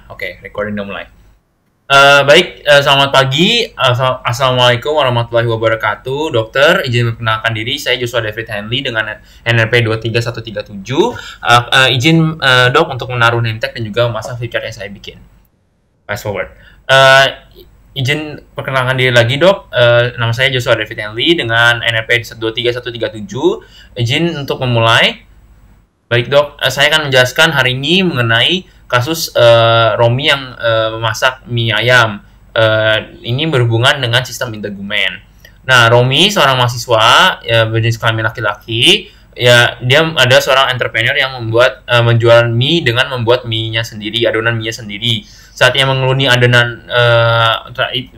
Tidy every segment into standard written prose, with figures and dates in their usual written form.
Oke, recording udah mulai. Baik, selamat pagi. Assalamualaikum warahmatullahi wabarakatuh. Dokter, izin memperkenalkan diri. Saya Joshua David Henley dengan NRP 23137. Izin dok untuk menaruh name tag dan juga memasang flip chart yang saya bikin. Fast forward. Izin perkenalkan diri lagi dok. Nama saya Joshua David Henley dengan NRP 23137. Izin untuk memulai. Baik dok, saya akan menjelaskan hari ini mengenai kasus Romi yang memasak mie ayam. Ini berhubungan dengan sistem integumen. Nah, Romi seorang mahasiswa berjenis kelamin laki-laki. Ya, dia ada seorang entrepreneur yang menjual mie dengan membuat mie-nya sendiri, adonan mie-nya sendiri. Saat ia mengeluni adonan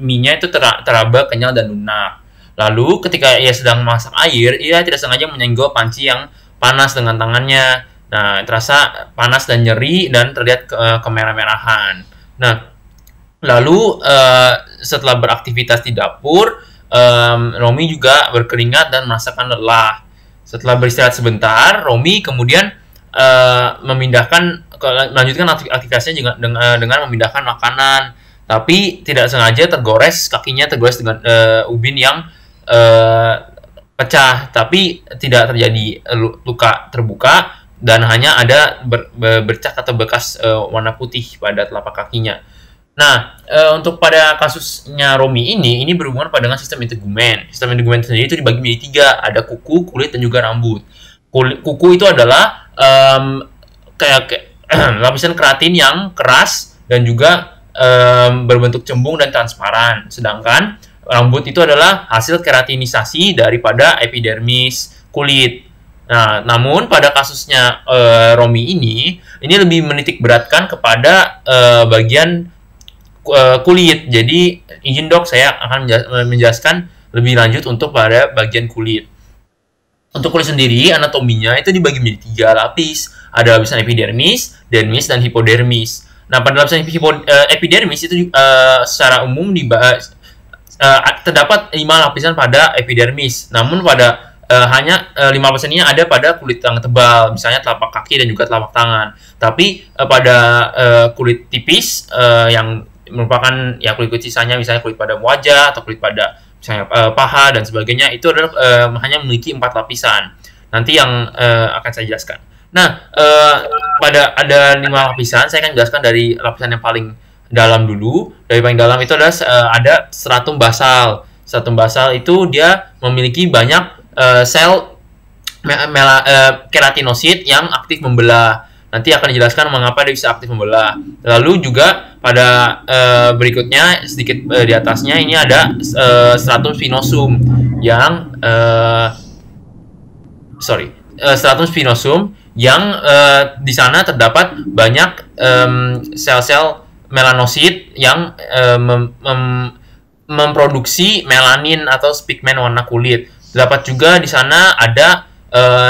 mie-nya itu teraba, kenyal dan lunak. Lalu ketika ia sedang memasak air, ia tidak sengaja menyenggol panci yang panas dengan tangannya. Nah, terasa panas dan nyeri dan terlihat kemerah-merahan. Nah, lalu setelah beraktivitas di dapur, Romi juga berkeringat dan merasakan lelah. Setelah beristirahat sebentar, Romi kemudian melanjutkan aktivitasnya dengan memindahkan makanan. Tapi tidak sengaja kakinya tergores dengan ubin yang pecah, tapi tidak terjadi luka terbuka dan hanya ada bercak atau bekas warna putih pada telapak kakinya. Nah, untuk pada kasusnya Romi ini berhubungan dengan sistem integumen. Sistem integumen sendiri itu dibagi menjadi 3, ada kuku, kulit, dan juga rambut. Kuku itu adalah kayak lapisan keratin yang keras dan juga berbentuk cembung dan transparan. Sedangkan rambut itu adalah hasil keratinisasi daripada epidermis kulit. Nah, namun pada kasusnya Romi ini lebih menitik beratkan kepada bagian kulit. Jadi izin dok, saya akan menjelaskan lebih lanjut untuk pada bagian kulit. Untuk kulit sendiri, anatominya itu dibagi menjadi 3 lapis. Ada lapisan epidermis, dermis, dan hipodermis. Nah, pada lapisan epidermis itu secara umum terdapat 5 lapisan pada epidermis. Namun pada hanya 5 lapisannya ada pada kulit yang tebal, misalnya telapak kaki dan juga telapak tangan. Tapi pada kulit tipis yang merupakan ya kulit sisanya, misalnya kulit pada wajah atau kulit pada misalnya paha dan sebagainya, itu adalah hanya memiliki 4 lapisan. Nanti yang akan saya jelaskan. Nah, pada ada 5 lapisan, saya akan jelaskan dari lapisan yang paling dalam dulu. Dari paling dalam itu adalah ada stratum basal. Stratum basal itu dia memiliki banyak sel keratinosit yang aktif membelah. Nanti akan dijelaskan mengapa dia bisa aktif membelah. Lalu juga pada berikutnya sedikit di atasnya ini ada stratum spinosum yang stratum spinosum yang di sana terdapat banyak sel-sel melanosit yang memproduksi melanin atau pigmen warna kulit. Terdapat juga di sana ada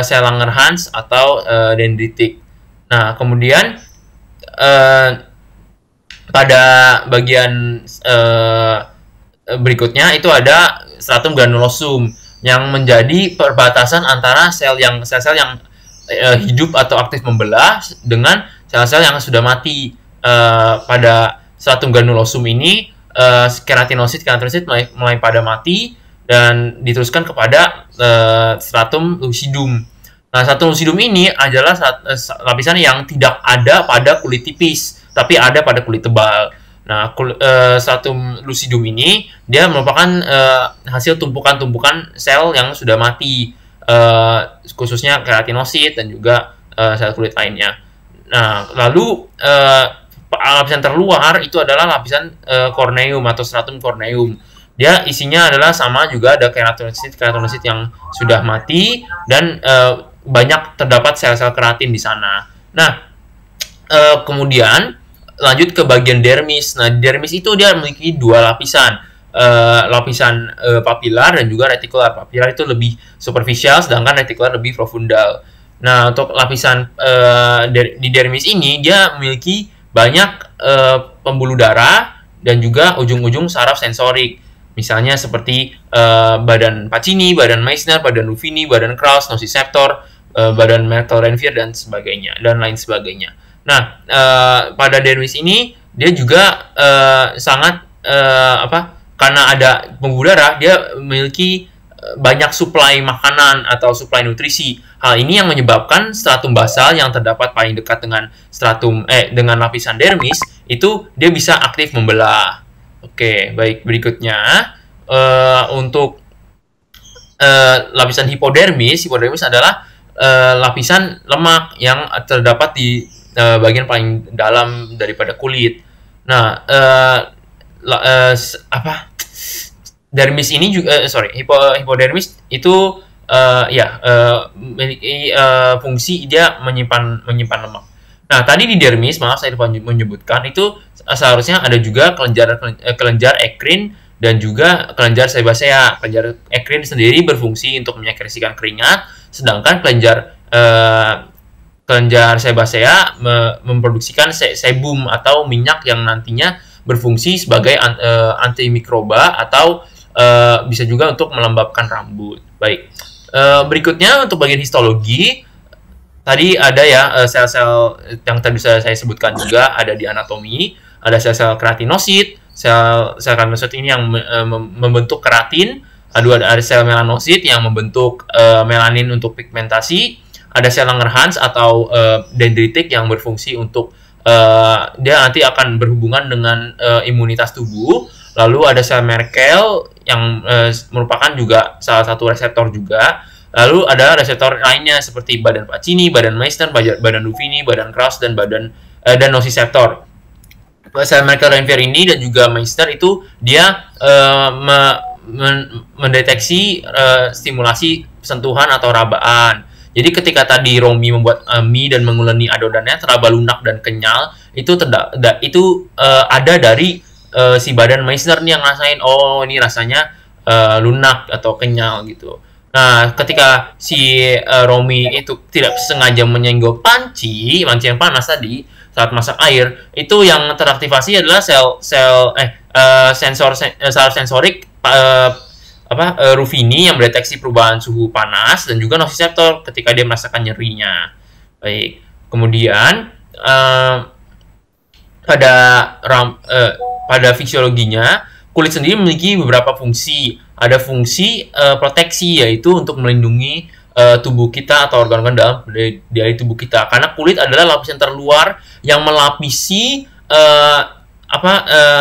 sel Langerhans atau dendritik. Nah, kemudian pada bagian berikutnya itu ada stratum granulosum yang menjadi perbatasan antara sel-sel yang hidup atau aktif membelah dengan sel-sel yang sudah mati. Pada stratum granulosum ini keratinosit mulai pada mati dan diteruskan kepada stratum lucidum. Nah, stratum lucidum ini adalah lapisan yang tidak ada pada kulit tipis, tapi ada pada kulit tebal. Nah, stratum lucidum ini dia merupakan hasil tumpukan-tumpukan sel yang sudah mati, khususnya keratinosit dan juga sel kulit lainnya. Nah, lalu lapisan terluar itu adalah lapisan corneum atau stratum corneum. Dia isinya adalah sama juga, ada keratinosit yang sudah mati dan banyak terdapat sel-sel keratin di sana. Nah, kemudian lanjut ke bagian dermis. Nah, dermis itu dia memiliki 2 lapisan. Lapisan papilar dan juga retikular. Papilar itu lebih superficial, sedangkan retikular lebih profundal. Nah, untuk lapisan di dermis ini dia memiliki banyak pembuluh darah dan juga ujung-ujung saraf sensorik. Misalnya seperti badan Pacini, badan Meissner, badan Ruffini, badan Krauss, nociceptor, badan Merkel-Renvier dan sebagainya dan lain sebagainya. Nah, pada dermis ini dia juga sangat karena ada pembuluh darah, dia memiliki banyak suplai makanan atau suplai nutrisi. Hal ini yang menyebabkan stratum basal yang terdapat paling dekat dengan dengan lapisan dermis itu dia bisa aktif membelah. Oke, baik, berikutnya untuk lapisan hipodermis adalah lapisan lemak yang terdapat di bagian paling dalam daripada kulit. Nah, dermis ini juga hipodermis itu memiliki fungsi dia menyimpan lemak. Nah, tadi di dermis, maaf saya lupa menyebutkan, itu seharusnya ada juga kelenjar ekrin dan juga kelenjar sebasea. Kelenjar ekrin sendiri berfungsi untuk menyekresikan keringat, sedangkan kelenjar sebasea memproduksikan sebum atau minyak yang nantinya berfungsi sebagai antimikroba atau bisa juga untuk melembabkan rambut. Baik. Berikutnya untuk bagian histologi, tadi ada ya sel-sel yang tadi saya sebutkan juga ada di anatomi, ada sel-sel keratinosit. Sel keratinosit ini yang membentuk keratin, ada sel melanosit yang membentuk melanin untuk pigmentasi, ada sel Langerhans atau dendritik yang berfungsi untuk dia nanti akan berhubungan dengan imunitas tubuh. Lalu ada sel Merkel yang merupakan juga salah satu reseptor juga. Lalu ada reseptor lainnya seperti badan Pacini, badan Meissner, badan Ruffini, badan Krauss, dan nociceptor. Sel Merkel, Ranvier dan juga Meissner itu dia mendeteksi stimulasi sentuhan atau rabaan. Jadi ketika tadi Romi membuat mie dan menguleni adonannya teraba lunak dan kenyal, itu ada dari si badan Meissner nih yang rasain, oh ini rasanya lunak atau kenyal gitu. Nah, ketika si Romi itu tidak sengaja menyenggol panci yang panas tadi saat masak air, itu yang teraktivasi adalah saraf sensorik Ruffini yang mendeteksi perubahan suhu panas dan juga nociceptor ketika dia merasakan nyerinya. Baik. Kemudian pada fisiologinya, kulit sendiri memiliki beberapa fungsi. Ada fungsi proteksi, yaitu untuk melindungi tubuh kita atau organ-organ dalam dari tubuh kita. Karena kulit adalah lapisan terluar yang melapisi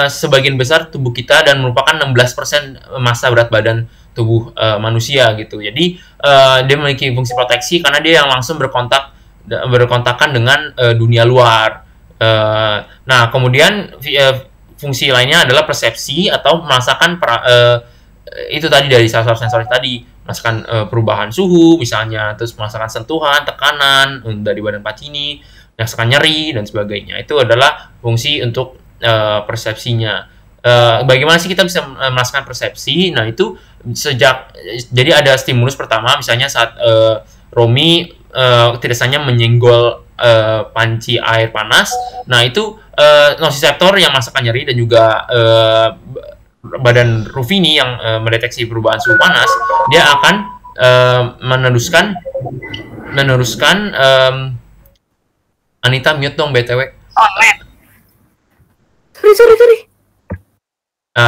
sebagian besar tubuh kita dan merupakan 16% massa berat badan tubuh manusia gitu. Jadi dia memiliki fungsi proteksi karena dia yang langsung berkontakan dengan dunia luar. Nah, kemudian fungsi lainnya adalah persepsi atau merasakan itu tadi dari saraf sensorik tadi, merasakan perubahan suhu misalnya, terus merasakan sentuhan, tekanan dari badan Pacini, merasakan nyeri dan sebagainya. Itu adalah fungsi untuk persepsinya. Bagaimana sih kita bisa merasakan persepsi? Nah, itu jadi ada stimulus pertama, misalnya saat Romi tidak hanya menyenggol panci air panas. Nah, itu nociceptor yang merasakan nyeri dan juga badan Ruffini yang mendeteksi perubahan suhu panas, dia akan meneruskan Anita mute dong BTW. Sorry.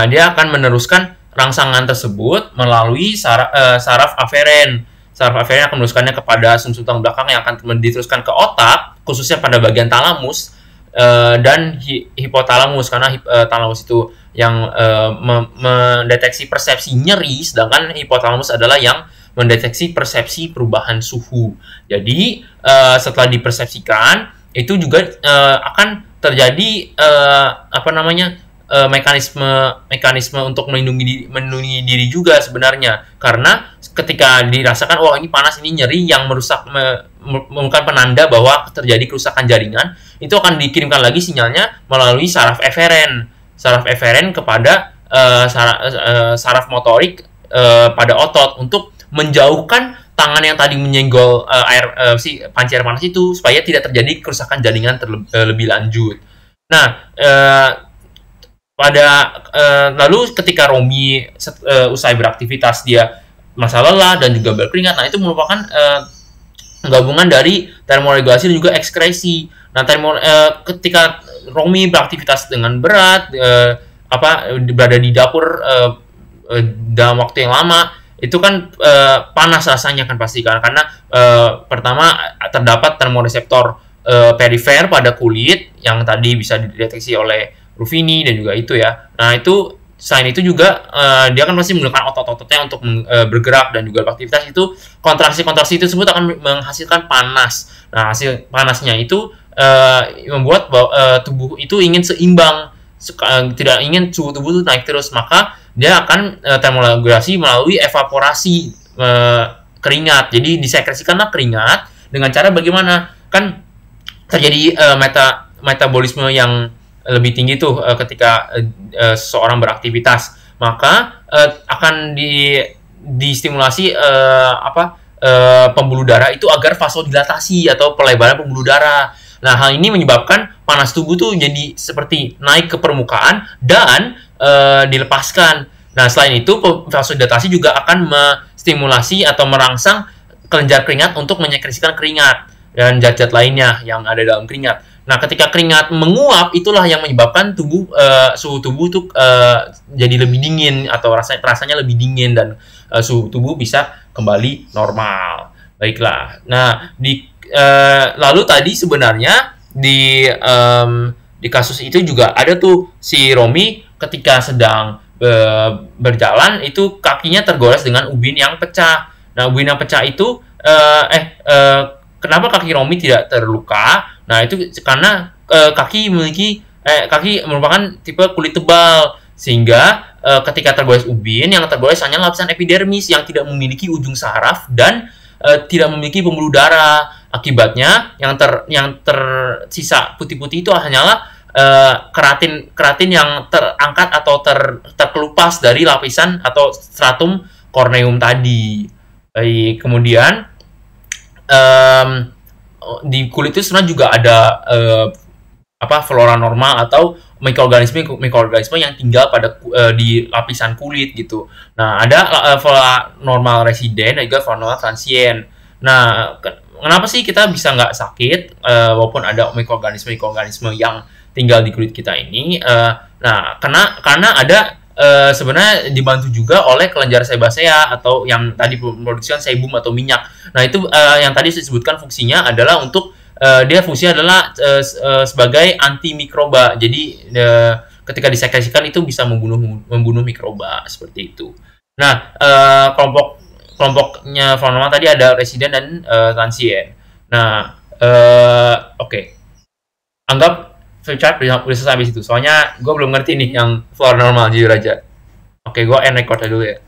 Dia akan meneruskan rangsangan tersebut melalui saraf aferen. Saraf aferen akan meneruskannya kepada sumsum tulang belakang yang akan diteruskan ke otak, khususnya pada bagian talamus dan hipotalamus, karena talamus itu yang mendeteksi persepsi nyeri, sedangkan hipotalamus adalah yang mendeteksi persepsi perubahan suhu. Jadi setelah dipersepsikan, itu juga akan terjadi mekanisme untuk melindungi diri juga sebenarnya, karena ketika dirasakan ini panas, ini nyeri yang merupakan penanda bahwa terjadi kerusakan jaringan, itu akan dikirimkan lagi sinyalnya melalui saraf eferen kepada saraf motorik pada otot untuk menjauhkan tangan yang tadi menyenggol panci air panas itu supaya tidak terjadi kerusakan jaringan lebih lanjut. Nah, lalu ketika Romi usai beraktivitas dia merasa lelah dan juga berkeringat, nah itu merupakan gabungan dari termoregulasi dan juga ekskresi. Nah, ketika Romi beraktivitas dengan berat, berada di dapur dalam waktu yang lama, itu kan panas rasanya kan pasti kan, karena pertama terdapat termoreseptor perifer pada kulit yang tadi bisa dideteksi oleh Ruffini dan juga itu ya. Nah, itu selain itu juga dia kan pasti menggunakan otot-ototnya untuk bergerak dan juga beraktivitas. Itu kontraksi-kontraksi tersebut akan menghasilkan panas. Nah, hasil panasnya itu membuat tubuh itu ingin seimbang, tidak ingin suhu tubuh itu naik terus, maka dia akan termoregulasi melalui evaporasi keringat. Jadi disekresikanlah keringat dengan cara bagaimana? Kan terjadi metabolisme yang lebih tinggi tuh ketika seseorang beraktivitas, maka akan distimulasi pembuluh darah itu agar vasodilatasi atau pelebaran pembuluh darah. Nah, hal ini menyebabkan panas tubuh tuh jadi seperti naik ke permukaan dan dilepaskan. Nah, selain itu vasodilatasi juga akan menstimulasi atau merangsang kelenjar keringat untuk menyekresikan keringat dan zat-zat lainnya yang ada dalam keringat. Nah, ketika keringat menguap, itulah yang menyebabkan suhu tubuh tuh jadi lebih dingin atau rasanya lebih dingin dan suhu tubuh bisa kembali normal. Baiklah. Nah, lalu tadi sebenarnya di kasus itu juga ada tuh si Romi ketika sedang berjalan itu kakinya tergores dengan ubin yang pecah. Nah, ubin yang pecah itu kenapa kaki Romi tidak terluka? Nah, itu karena kaki merupakan tipe kulit tebal, sehingga ketika tergores ubin, yang tergores hanya lapisan epidermis yang tidak memiliki ujung saraf dan tidak memiliki pembuluh darah. Akibatnya yang tersisa putih-putih itu hanyalah keratin yang terangkat atau terkelupas dari lapisan atau stratum corneum tadi. Kemudian di kulit itu sebenarnya juga ada flora normal atau mikroorganisme yang tinggal pada di lapisan kulit gitu. Nah, ada flora normal residen dan juga flora normal transient. Nah, kenapa sih kita bisa nggak sakit walaupun ada mikroorganisme yang tinggal di kulit kita ini? Nah, karena ada sebenarnya dibantu juga oleh kelenjar sebasea atau yang tadi memproduksi sebum atau minyak. Nah, itu yang tadi disebutkan fungsinya adalah untuk dia fungsinya adalah sebagai antimikroba. Jadi ketika disekresikan itu bisa membunuh mikroba seperti itu. Nah, kelompoknya flora normal tadi ada residen dan transient. Nah, oke. Anggap flipchart udah selesai habis itu. Soalnya gue belum ngerti nih yang flora normal, jujur aja. Oke, gue end record dulu ya.